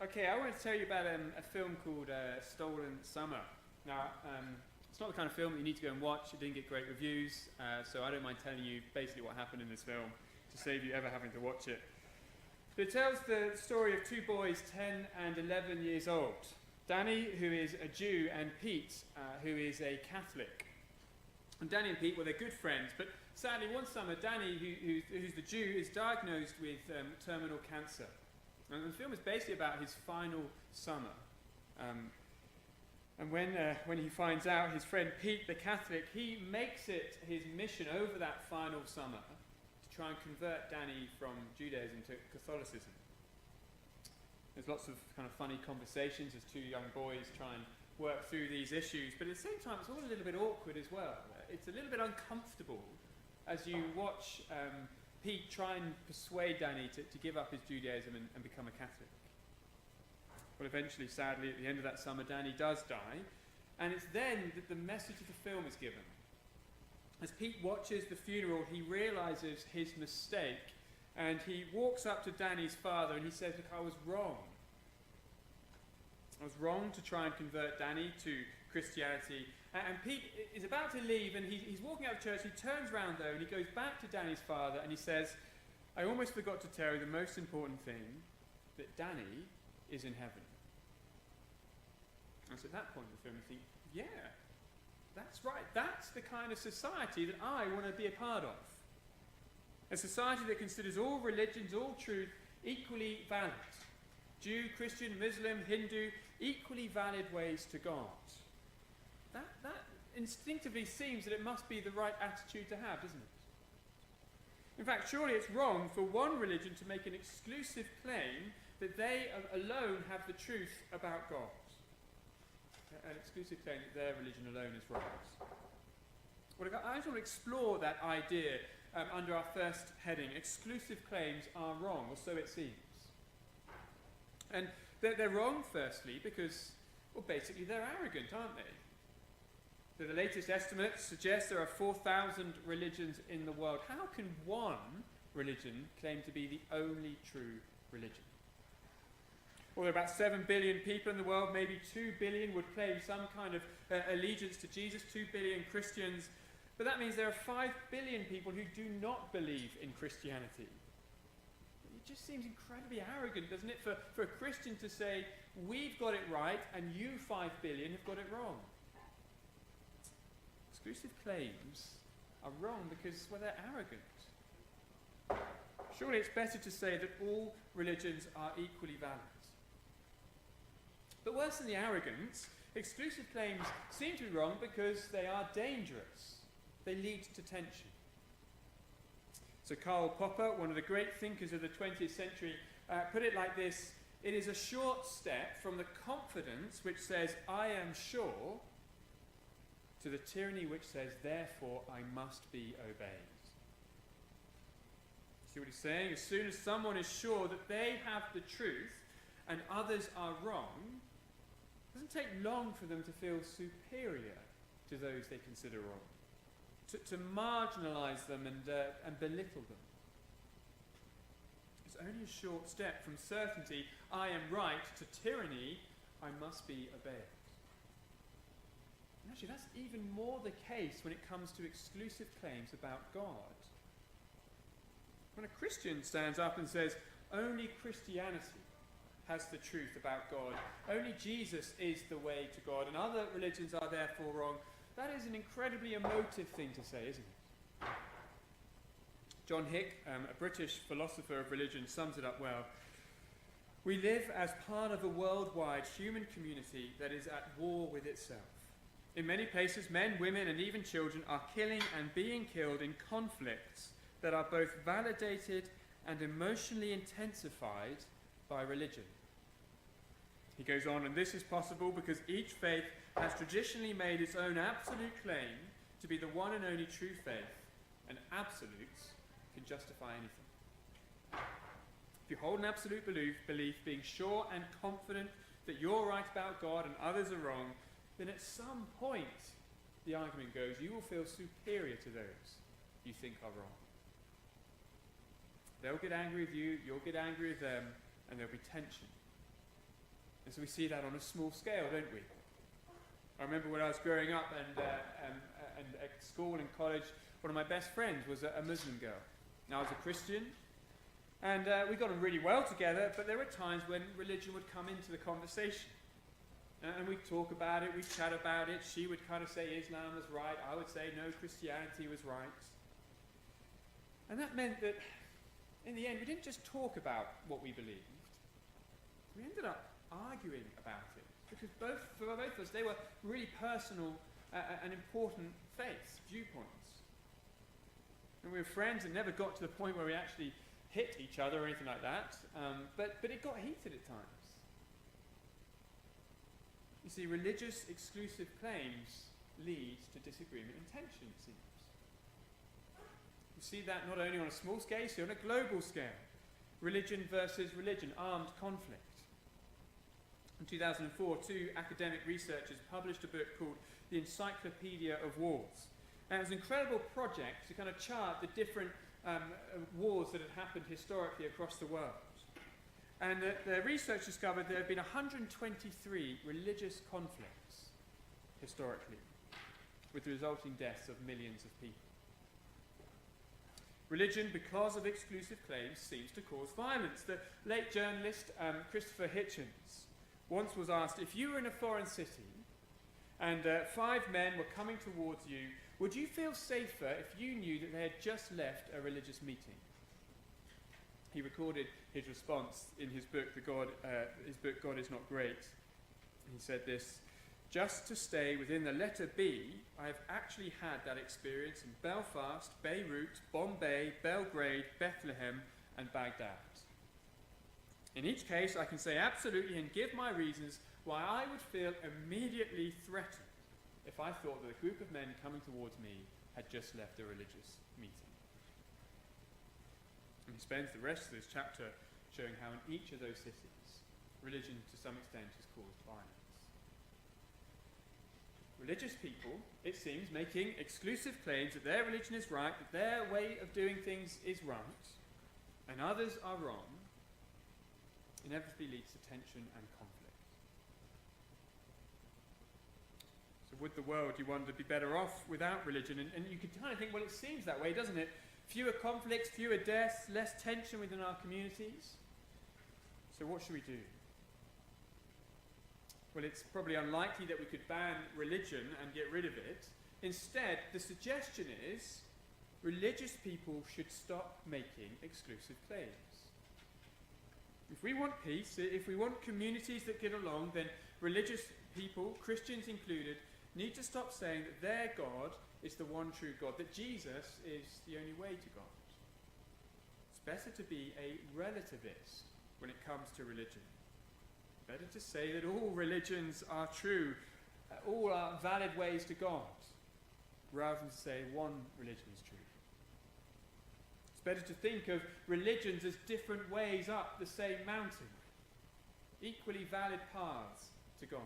Okay, I want to tell you about a film called Stolen Summer. Now, it's not the kind of film that you need to go and watch. It didn't get great reviews, so I don't mind telling you basically what happened in this film to save you ever having to watch it. But it tells the story of two boys, 10 and 11 years old. Danny, who is a Jew, and Pete, who is a Catholic. And Danny and Pete, well, they're good friends, but sadly one summer, Danny, who's the Jew, is diagnosed with terminal cancer. And the film is basically about his final summer. And when he finds out, his friend Pete, the Catholic, he makes it his mission over that final summer to try and convert Danny from Judaism to Catholicism. There's lots of kind of funny conversations as two young boys try and work through these issues, but at the same time it's all a little bit awkward as well. It's a little bit uncomfortable as you watch Pete try and persuade Danny to give up his Judaism and become a Catholic. Well, eventually, sadly, at the end of that summer, Danny does die, and it's then that the message of the film is given. As Pete watches the funeral, he realizes his mistake, and he walks up to Danny's father and he says, "Look, I was wrong. I was wrong to try and convert Danny to Christianity." And Pete is about to leave, and he's walking out of church. He turns around, though, and he goes back to Danny's father, and he says, "I almost forgot to tell you the most important thing, that Danny is in heaven." And so at that point in the film, you think, yeah, that's right. That's the kind of society that I want to be a part of. A society that considers all religions, all truth, equally valid. Jew, Christian, Muslim, Hindu, equally valid ways to God. That instinctively seems that it must be the right attitude to have, doesn't it? In fact, surely it's wrong for one religion to make an exclusive claim that they alone have the truth about God. An exclusive claim that their religion alone is right. Well, I just want to explore that idea under our first heading. Exclusive claims are wrong, or so it seems. And they're wrong, firstly, because, well, basically they're arrogant, aren't they? So the latest estimates suggest there are 4,000 religions in the world. How can one religion claim to be the only true religion? Well, there are about 7 billion people in the world. Maybe 2 billion would claim some kind of allegiance to Jesus, 2 billion Christians. But that means there are 5 billion people who do not believe in Christianity. It just seems incredibly arrogant, doesn't it, for a Christian to say, we've got it right and you 5 billion have got it wrong. Exclusive claims are wrong because, well, they're arrogant. Surely it's better to say that all religions are equally valid. But worse than the arrogance, exclusive claims seem to be wrong because they are dangerous. They lead to tension. So Karl Popper, one of the great thinkers of the 20th century, put it like this: it is a short step from the confidence which says, "I am sure," to the tyranny which says, "Therefore I must be obeyed." See what he's saying? As soon as someone is sure that they have the truth and others are wrong, it doesn't take long for them to feel superior to those they consider wrong, to marginalize them and belittle them. It's only a short step from certainty, "I am right," to tyranny, "I must be obeyed." And actually, that's even more the case when it comes to exclusive claims about God. When a Christian stands up and says, only Christianity has the truth about God, only Jesus is the way to God, and other religions are therefore wrong, that is an incredibly emotive thing to say, isn't it? John Hick, a British philosopher of religion, sums it up well. "We live as part of a worldwide human community that is at war with itself. In many places, men, women, and even children are killing and being killed in conflicts that are both validated and emotionally intensified by religion." He goes on, "And this is possible because each faith has traditionally made its own absolute claim to be the one and only true faith, and absolutes can justify anything. If you hold an absolute belief, being sure and confident that you're right about God and others are wrong, then at some point, the argument goes, you will feel superior to those you think are wrong. They'll get angry with you, you'll get angry with them, and there'll be tension. And so we see that on a small scale, don't we? I remember when I was growing up and at school and college, one of my best friends was a Muslim girl. Now, I was a Christian, and we got on really well together, but there were times when religion would come into the conversation. And we'd talk about it, we'd chat about it. She would kind of say Islam was right. I would say no, Christianity was right. And that meant that, in the end, we didn't just talk about what we believed. We ended up arguing about it. Because for both of us, they were really personal and important faiths, viewpoints. And we were friends and never got to the point where we actually hit each other or anything like that. But it got heated at times. You see, religious exclusive claims lead to disagreement and tension, it seems. You see that not only on a small scale, you see on a global scale. Religion versus religion, armed conflict. In 2004, two academic researchers published a book called The Encyclopedia of Wars. And it was an incredible project to kind of chart the different wars that had happened historically across the world. And the research discovered there have been 123 religious conflicts historically, with the resulting deaths of millions of people. Religion, because of exclusive claims, seems to cause violence. The late journalist Christopher Hitchens once was asked, if you were in a foreign city and 5 men were coming towards you, would you feel safer if you knew that they had just left a religious meeting? He recorded his response in his book, God Is Not Great. He said this, just to stay within the letter B, I have actually had that experience in Belfast, Beirut, Bombay, Belgrade, Bethlehem, and Baghdad. In each case, I can say absolutely and give my reasons why I would feel immediately threatened if I thought that a group of men coming towards me had just left a religious meeting. And he spends the rest of this chapter showing how in each of those cities, religion to some extent has caused violence. Religious people, it seems, making exclusive claims that their religion is right, that their way of doing things is right, and others are wrong, inevitably leads to tension and conflict. So would the world, you wonder, be better off without religion? And you could kind of think, well, it seems that way, doesn't it? Fewer conflicts, fewer deaths, less tension within our communities. So what should we do? Well, it's probably unlikely that we could ban religion and get rid of it. Instead, the suggestion is religious people should stop making exclusive claims. If we want peace, if we want communities that get along, then religious people, Christians included, need to stop saying that their God is the one true God, that Jesus is the only way to God. It's better to be a relativist when it comes to religion. Better to say that all religions are true, all are valid ways to God, rather than to say one religion is true. It's better to think of religions as different ways up the same mountain, equally valid paths to God.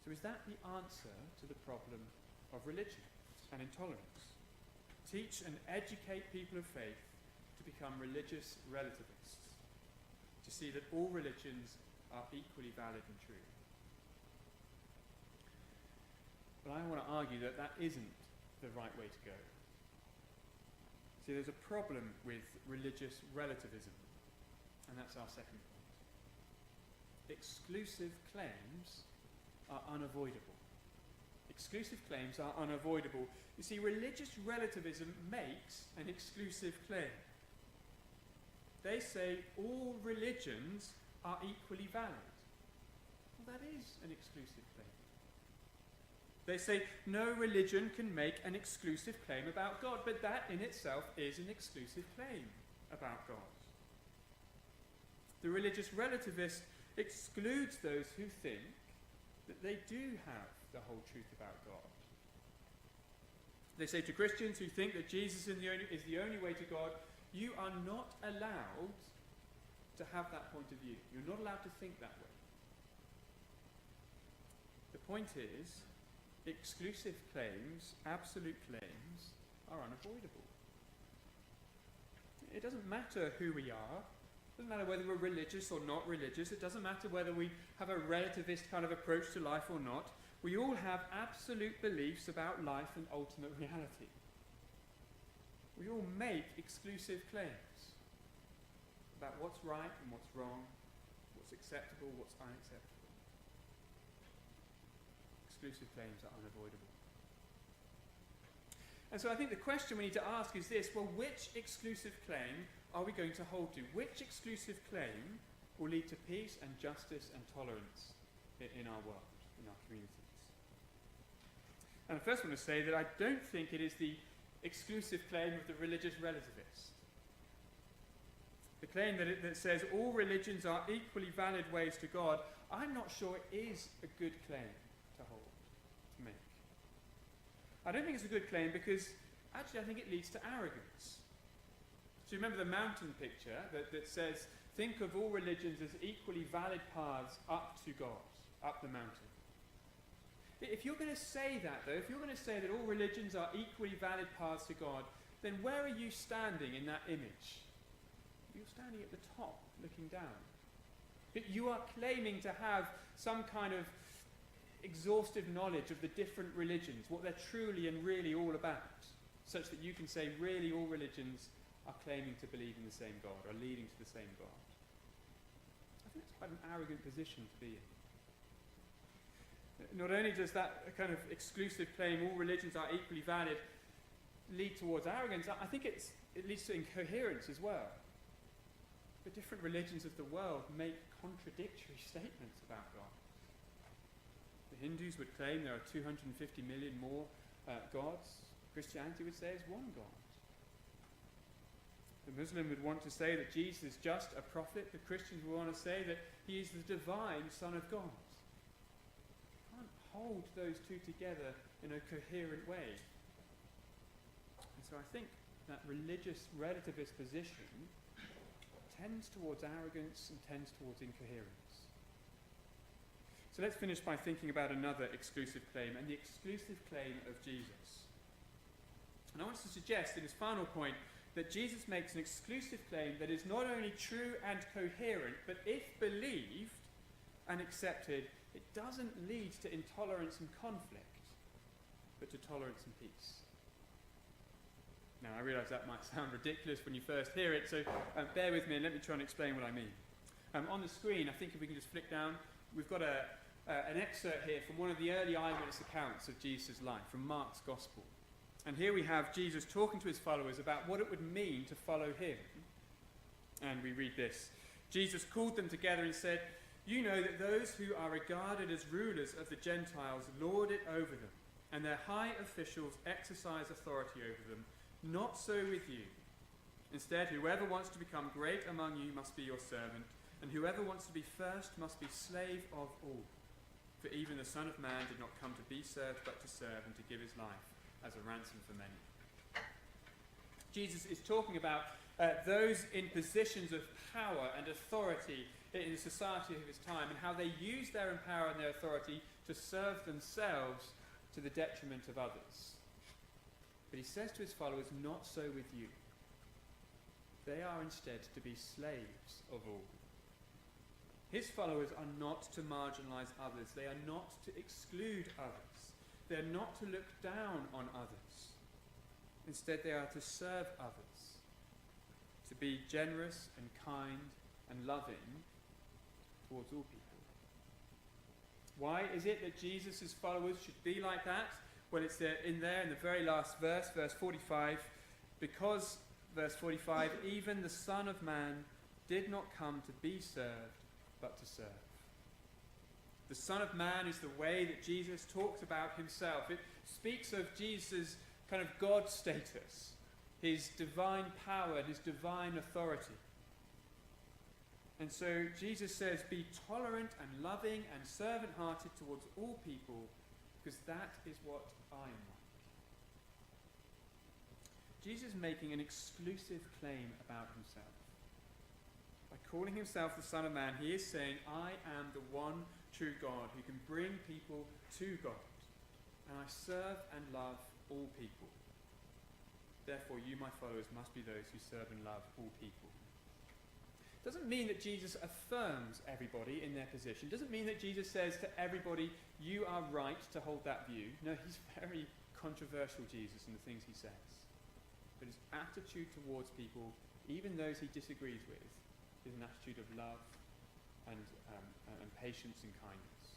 So is that the answer to the problem of religion and intolerance? Teach and educate people of faith to become religious relativists, to see that all religions are equally valid and true. But I want to argue that that isn't the right way to go. See, there's a problem with religious relativism, and that's our second point. Exclusive claims are unavoidable. Exclusive claims are unavoidable. You see, religious relativism makes an exclusive claim. They say all religions are equally valid. Well, that is an exclusive claim. They say no religion can make an exclusive claim about God, but that in itself is an exclusive claim about God. The religious relativist excludes those who think that they do have the whole truth about God. They say to Christians who think that Jesus is the only way to God, you are not allowed to have that point of view. You're not allowed to think that way. The point is, exclusive claims, absolute claims, are unavoidable. It doesn't matter who we are. It It doesn't matter whether we're religious or not religious. It doesn't matter whether we have a relativist kind of approach to life or not. We all have absolute beliefs about life and ultimate reality. We all make exclusive claims about what's right and what's wrong, what's acceptable, what's unacceptable. Exclusive claims are unavoidable. And so I think the question we need to ask is this: well, which exclusive claim are we going to hold to? Which exclusive claim will lead to peace and justice and tolerance in our world, in our communities? And I first want to say that I don't think it is the exclusive claim of the religious relativist. The claim that says all religions are equally valid ways to God, I'm not sure it is a good claim to hold, to make. I don't think it's a good claim because actually I think it leads to arrogance. So you remember the mountain picture that says, think of all religions as equally valid paths up to God, up the mountain. If you're going to say that, though, if you're going to say that all religions are equally valid paths to God, then where are you standing in that image? You're standing at the top, looking down. But you are claiming to have some kind of exhaustive knowledge of the different religions, what they're truly and really all about, such that you can say really all religions are claiming to believe in the same God, are leading to the same God. I think it's quite an arrogant position to be in. Not only does that kind of exclusive claim, all religions are equally valid, lead towards arrogance, I think it leads to incoherence as well. The different religions of the world make contradictory statements about God. The Hindus would claim there are 250 million more gods. Christianity would say it's one God. The Muslim would want to say that Jesus is just a prophet. The Christians would want to say that he is the divine Son of God. Hold those two together in a coherent way. And so I think that religious relativist position tends towards arrogance and tends towards incoherence. So let's finish by thinking about another exclusive claim, and the exclusive claim of Jesus. And I want to suggest in his final point that Jesus makes an exclusive claim that is not only true and coherent, but if believed and accepted, it doesn't lead to intolerance and conflict, but to tolerance and peace. Now, I realise that might sound ridiculous when you first hear it, so bear with me and let me try and explain what I mean. On the screen, I think if we can just flick down, we've got an excerpt here from one of the early eyewitness accounts of Jesus' life, from Mark's Gospel. And here we have Jesus talking to his followers about what it would mean to follow him. And we read this. Jesus called them together and said, "You know that those who are regarded as rulers of the Gentiles lord it over them, and their high officials exercise authority over them. Not so with you. Instead, whoever wants to become great among you must be your servant, and whoever wants to be first must be slave of all. For even the Son of Man did not come to be served, but to serve and to give his life as a ransom for many." Jesus is talking about those in positions of power and authority in the society of his time, and how they use their power and their authority to serve themselves to the detriment of others. But he says to his followers, not so with you. They are instead to be slaves of all. His followers are not to marginalize others. They are not to exclude others. They are not to look down on others. Instead, they are to serve others, to be generous and kind and loving towards all people. Why is it that Jesus' followers should be like that? Well, it's in the very last verse, verse 45. Because, verse 45, even the Son of Man did not come to be served, but to serve. The Son of Man is the way that Jesus talks about himself. It speaks of Jesus' kind of God status, his divine power, his divine authority. And so Jesus says, be tolerant and loving and servant-hearted towards all people, because that is what I am like. Jesus is making an exclusive claim about himself. By calling himself the Son of Man, he is saying, I am the one true God who can bring people to God, and I serve and love all people. Therefore, you, my followers, must be those who serve and love all people. doesn't mean that Jesus affirms everybody in their position. Doesn't mean that Jesus says to everybody, you are right to hold that view. No, he's very controversial, Jesus, in the things he says. But his attitude towards people, even those he disagrees with, is an attitude of love and patience and kindness.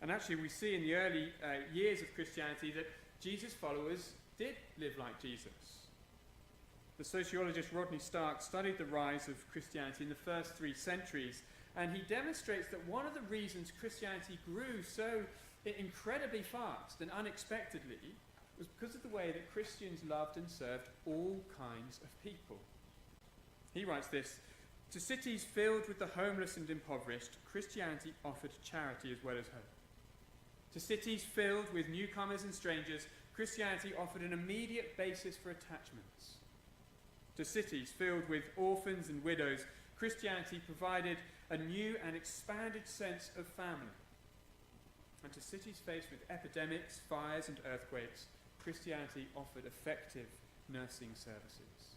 And actually we see in the early years of Christianity that Jesus' followers did live like Jesus. The sociologist Rodney Stark studied the rise of Christianity in the first 3 centuries, and he demonstrates that one of the reasons Christianity grew so incredibly fast and unexpectedly was because of the way that Christians loved and served all kinds of people. He writes this: to cities filled with the homeless and impoverished, Christianity offered charity as well as hope. To cities filled with newcomers and strangers, Christianity offered an immediate basis for attachments. To cities filled with orphans and widows, Christianity provided a new and expanded sense of family. And to cities faced with epidemics, fires and earthquakes, Christianity offered effective nursing services.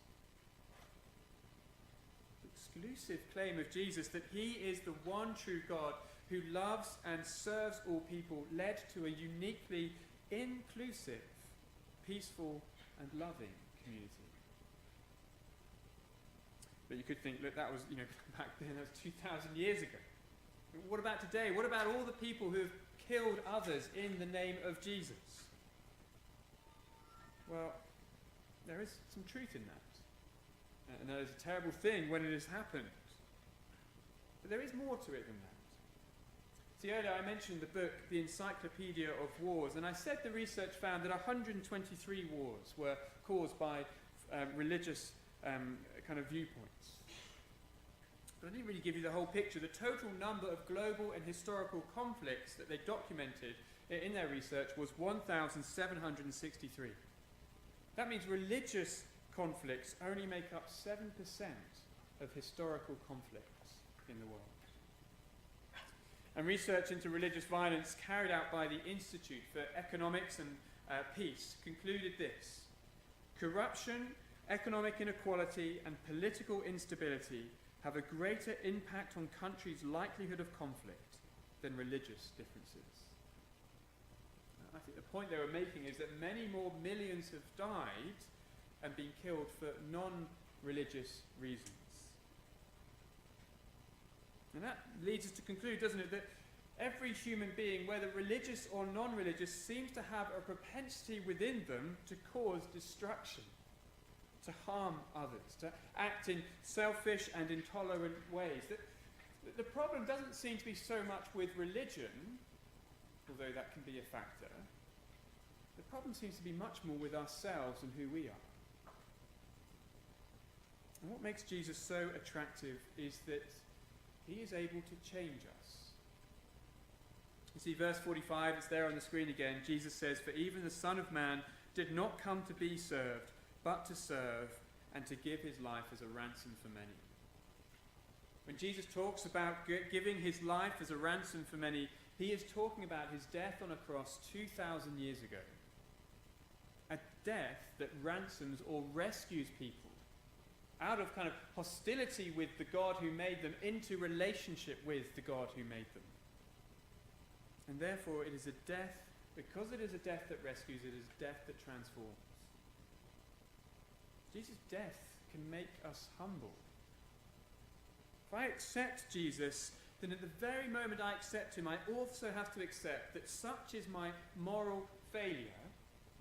The exclusive claim of Jesus that he is the one true God who loves and serves all people led to a uniquely inclusive, peaceful and loving community. But you could think, look, that was, back then, that was 2,000 years ago. What about today? What about all the people who have killed others in the name of Jesus? Well, there is some truth in that. And that is a terrible thing when it has happened. But there is more to it than that. See, earlier I mentioned the book, The Encyclopedia of Wars, and I said the research found that 123 wars were caused by religious kind of viewpoints. But I didn't really give you the whole picture. The total number of global and historical conflicts that they documented in their research was 1,763. That means religious conflicts only make up 7% of historical conflicts in the world. And research into religious violence carried out by the Institute for Economics and Peace concluded this: corruption, economic inequality and political instability have a greater impact on countries' likelihood of conflict than religious differences. I think the point they were making is that many more millions have died and been killed for non-religious reasons. And that leads us to conclude, doesn't it, that every human being, whether religious or non-religious, seems to have a propensity within them to cause destruction, to harm others, to act in selfish and intolerant ways. The problem doesn't seem to be so much with religion, although that can be a factor. The problem seems to be much more with ourselves and who we are. And what makes Jesus so attractive is that he is able to change us. You see, verse 45, it's there on the screen again. Jesus says, "For even the Son of Man did not come to be served, but to serve and to give his life as a ransom for many." When Jesus talks about giving his life as a ransom for many, he is talking about his death on a cross 2,000 years ago. A death that ransoms or rescues people out of kind of hostility with the God who made them into relationship with the God who made them. And therefore it is a death, because it is a death that rescues, it is death that transforms. Jesus' death can make us humble. If I accept Jesus, then at the very moment I accept him, I also have to accept that such is my moral failure,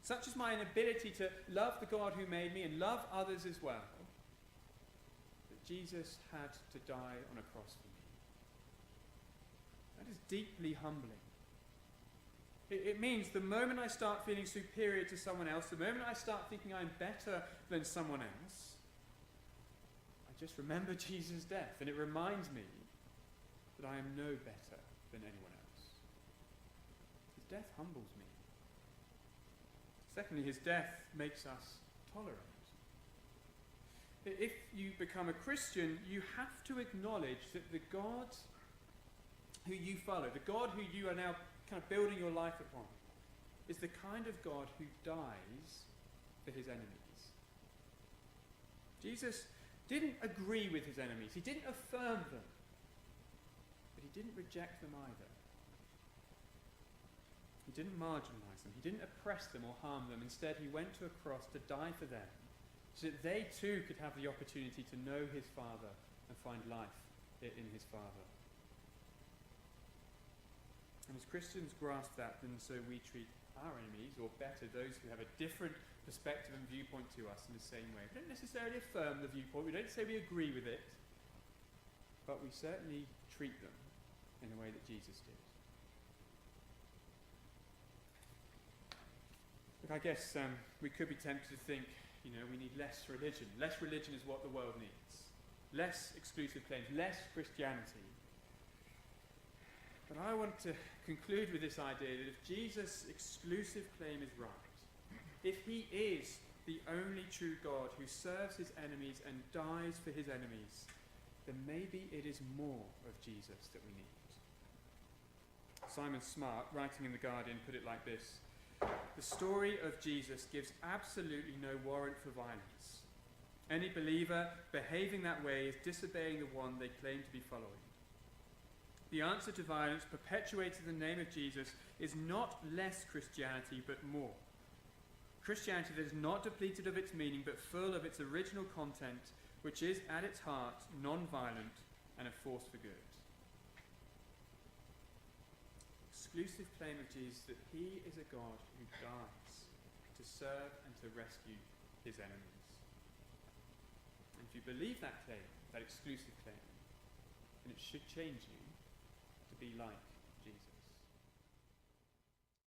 such is my inability to love the God who made me and love others as well, that Jesus had to die on a cross for me. That is deeply humbling. It means the moment I start feeling superior to someone else, the moment I start thinking I'm better than someone else, I just remember Jesus' death, and it reminds me that I am no better than anyone else. His death humbles me. Secondly, his death makes us tolerant. If you become a Christian, you have to acknowledge that the God who you follow, the God who you are now kind of building your life upon, is the kind of God who dies for his enemies. Jesus didn't agree with his enemies. He didn't affirm them. But he didn't reject them either. He didn't marginalize them. He didn't oppress them or harm them. Instead, he went to a cross to die for them, so that they too could have the opportunity to know his Father and find life in his Father. And as Christians grasp that, then so we treat our enemies, or better, those who have a different perspective and viewpoint to us, in the same way. We don't necessarily affirm the viewpoint, we don't say we agree with it, but we certainly treat them in the way that Jesus did. Look, I guess we could be tempted to think, we need less religion. Less religion is what the world needs. Less exclusive claims, less Christianity. But I want to conclude with this idea that if Jesus' exclusive claim is right, if he is the only true God who serves his enemies and dies for his enemies, then maybe it is more of Jesus that we need. Simon Smart, writing in The Guardian, put it like this: the story of Jesus gives absolutely no warrant for violence. Any believer behaving that way is disobeying the one they claim to be following. The answer to violence perpetuated in the name of Jesus is not less Christianity, but more. Christianity that is not depleted of its meaning, but full of its original content, which is at its heart non-violent and a force for good. Exclusive claim of Jesus that he is a God who dies to serve and to rescue his enemies. And if you believe that claim, that exclusive claim, then it should change you to be like